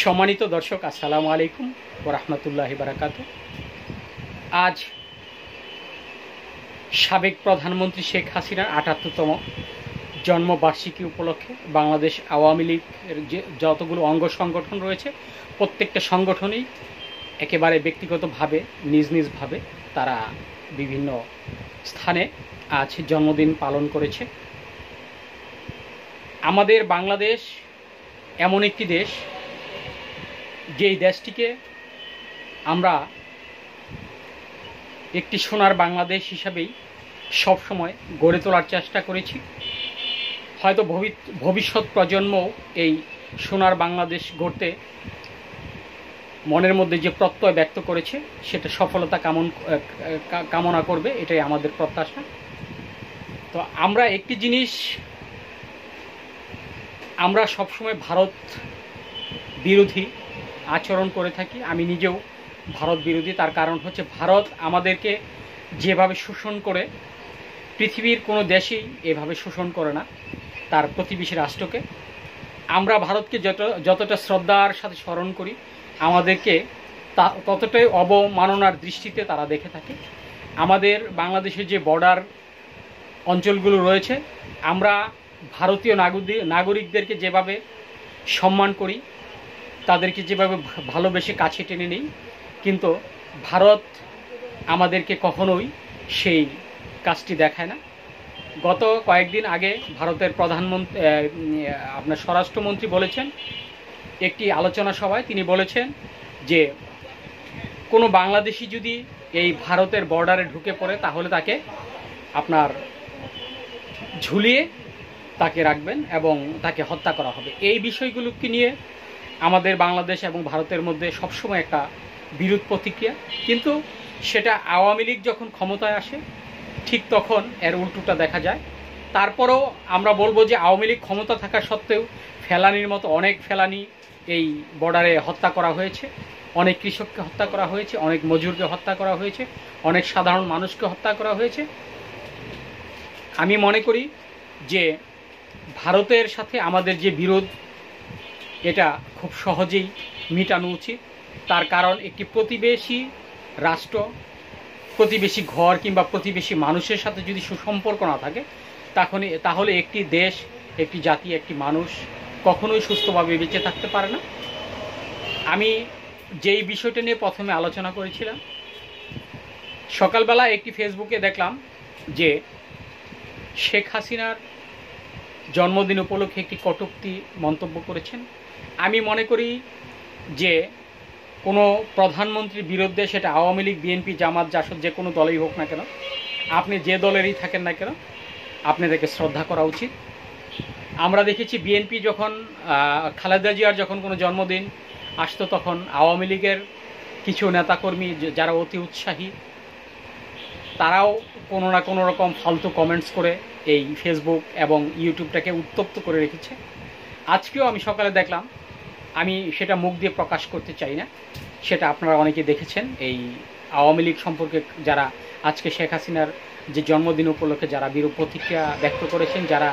সম্মানিত দর্শক, আসসালামু আলাইকুম ওয়া রাহমাতুল্লাহি বারাকাতুহু। আজ সাবেক প্রধানমন্ত্রী শেখ হাসিনার ৭৮তম জন্মবার্ষিকী উপলক্ষে বাংলাদেশ আওয়ামী লীগের যে যতগুলো অঙ্গ সংগঠন রয়েছে, প্রত্যেকটা সংগঠনই একেবারে ব্যক্তিগতভাবে নিজ নিজভাবে তারা বিভিন্ন স্থানে আজ জন্মদিন পালন করেছে। আমাদের বাংলাদেশ এমন একটি দেশ, যেই দেশটিকে আমরা একটি সোনার বাংলাদেশ হিসাবেই সবসময় গড়ে তোলার চেষ্টা করেছি। হয়তো ভবিষ্যৎ প্রজন্মও এই সোনার বাংলাদেশ গড়তে মনের মধ্যে যে প্রত্যয় ব্যক্ত করেছে সেটা সফলতা কামনা করবে, এটাই আমাদের প্রত্যাশা। তো আমরা একটি জিনিস, আমরা সবসময় ভারত বিরোধী আচরণ করে থাকি। আমি নিজেও ভারত বিরোধী। তার কারণ হচ্ছে, ভারত আমাদেরকে যেভাবে শোষণ করে, পৃথিবীর কোনো দেশেই এভাবে শোষণ করে না তার প্রতিবেশী রাষ্ট্রকে। আমরা ভারতকে যতটা শ্রদ্ধার সাথে স্মরণ করি, আমাদেরকে ততটাই অবমাননার দৃষ্টিতে তারা দেখে থাকে। আমাদের বাংলাদেশের যে বর্ডার অঞ্চলগুলো রয়েছে, আমরা ভারতীয় নাগরিকদেরকে যেভাবে সম্মান করি, তাদেরকে যেভাবে ভালোবেসে কাছে টেনে নিই, কিন্তু ভারত আমাদেরকে কখনোই সেই কাজটি দেখায় না। গত কয়েকদিন আগে ভারতের আপনার স্বরাষ্ট্রমন্ত্রী বলেছেন একটি আলোচনা সভায়, তিনি বলেছেন যে কোনো বাংলাদেশি যদি এই ভারতের বর্ডারে ঢুকে পড়ে, তাহলে তাকে আপনার ঝুলিয়ে তাকে রাখবেন এবং তাকে হত্যা করা হবে। এই বিষয়গুলোকে নিয়ে আমাদের বাংলাদেশ এবং ভারতের মধ্যে সবসময় একটা বিরোধ প্রতিক্রিয়া, কিন্তু সেটা আওয়ামী লীগ যখন ক্ষমতায় আসে ঠিক তখন এর উল্টোটা দেখা যায়। তারপরেও আমরা বলবো যে আওয়ামী লীগ ক্ষমতা থাকা সত্ত্বেও ফেলানির মতো অনেক ফেলানি এই বর্ডারে হত্যা করা হয়েছে, অনেক কৃষককে হত্যা করা হয়েছে, অনেক মজুরকে হত্যা করা হয়েছে, অনেক সাধারণ মানুষকে হত্যা করা হয়েছে। আমি মনে করি যে ভারতের সাথে আমাদের যে বিরোধ, এটা খুব সহজেই মিটানো উচিত। তার কারণ, একটি প্রতিবেশী রাষ্ট্র, প্রতিবেশী ঘর কিংবা প্রতিবেশী মানুষের সাথে যদি সুসম্পর্ক না থাকে, তাহলে একটি দেশ, একটি জাতি, একটি মানুষ কখনোই সুস্থভাবে বেঁচে থাকতে পারে না। আমি যেই বিষয়টা নিয়ে প্রথমে আলোচনা করেছিলাম, সকালবেলা একটি ফেসবুকে দেখলাম যে শেখ হাসিনার জন্মদিন উপলক্ষে একটি কটূক্তি মন্তব্য করেছেন। আমি মনে করি যে কোনো প্রধানমন্ত্রীর বিরুদ্ধে, সেটা আওয়ামী লীগ, বিএনপি, জামাত, জাসদ, যে কোনো দলেই হোক না কেন, আপনি যে দলেরই থাকেন না কেন, আপনাদেরকে শ্রদ্ধা করা উচিত। আমরা দেখেছি বিএনপি যখন খালেদা জিয়ার যখন কোনো জন্মদিন আসতো, তখন আওয়ামী লীগের কিছু নেতাকর্মী যারা অতি উৎসাহী, তারাও কোনো না কোনো রকম ফালতু কমেন্টস করে এই ফেসবুক এবং ইউটিউবটাকে উত্তপ্ত করে রেখেছে। আজকেও আমি সকালে দেখলাম, আমি সেটা মুখ দিয়ে প্রকাশ করতে চাই না, সেটা আপনারা অনেকে দেখেছেন। এই আওয়ামী লীগ সম্পর্কে যারা আজকে শেখ হাসিনার যে জন্মদিন উপলক্ষে যারা বিরূপ প্রতিক্রিয়া ব্যক্ত করেছেন, যারা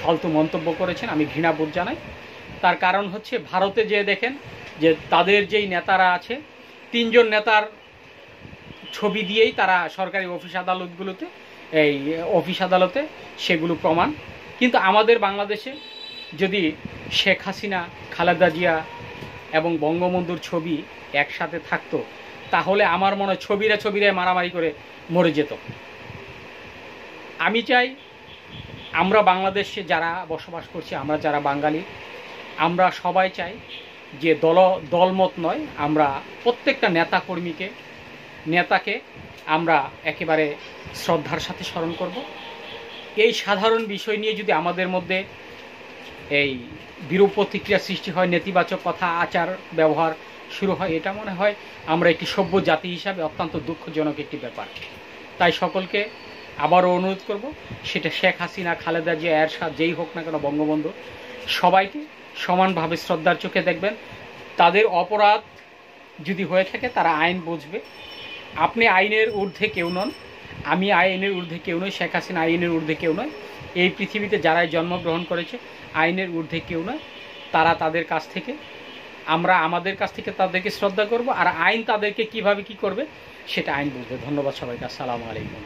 ফালতু মন্তব্য করেছেন, আমি ঘৃণাবোধ জানাই। তার কারণ হচ্ছে, ভারতে যে দেখেন যে তাদের যেই নেতারা আছে, ৩ জন নেতার ছবি দিয়েই তারা সরকারি অফিস আদালতে সেগুলো প্রমাণ। কিন্তু আমাদের বাংলাদেশে যদি শেখ হাসিনা, খালেদা জিয়া এবং বঙ্গবন্ধুর ছবি একসাথে থাকতো, তাহলে আমার মনে হয় ছবিরা মারামারি করে মরে যেত। আমি চাই, আমরা বাংলাদেশে যারা বসবাস করছি, আমরা যারা বাঙালি, আমরা সবাই চাই যে দলমত নয়, আমরা প্রত্যেকটা নেতাকে আমরা একেবারে শ্রদ্ধার সাথে স্মরণ করব। এই সাধারণ বিষয় নিয়ে যদি আমাদের মধ্যে এই বিরূপ প্রতিক্রিয়া সৃষ্টি হয়, নেতিবাচক কথা, আচার ব্যবহার শুরু হয়, এটা মনে হয় আমরা একটি সভ্য জাতি হিসাবে অত্যন্ত দুঃখজনক একটি ব্যাপার। তাই সকলকে আবারও অনুরোধ করব, সেটা শেখ হাসিনা, খালেদা জিয়া, এরশাদ, যেই হোক না কেন, বঙ্গবন্ধু, সবাইকে সমানভাবে শ্রদ্ধার চোখে দেখবেন। তাদের অপরাধ যদি হয়ে থাকে, তারা আইন বুঝবে। আপনি আইনের ঊর্ধ্বে কেউ নন, আমি আইনের ঊর্ধ্বে কেউ নই, শেখ হাসিনা আইনের ঊর্ধ্বে কেউ নয়। এই পৃথিবীতে যারাই জন্মগ্রহণ করেছে, আইনের ঊর্ধ্বে কেউ নয়। তারা তাদের কাছ থেকে আমরা আমাদের কাছ থেকে তাদেরকে শ্রদ্ধা করব, আর আইন তাদেরকে কিভাবে কি করবে সেটা আইন বুঝবে। ধন্যবাদ সবাইকে, আসসালামু আলাইকুম।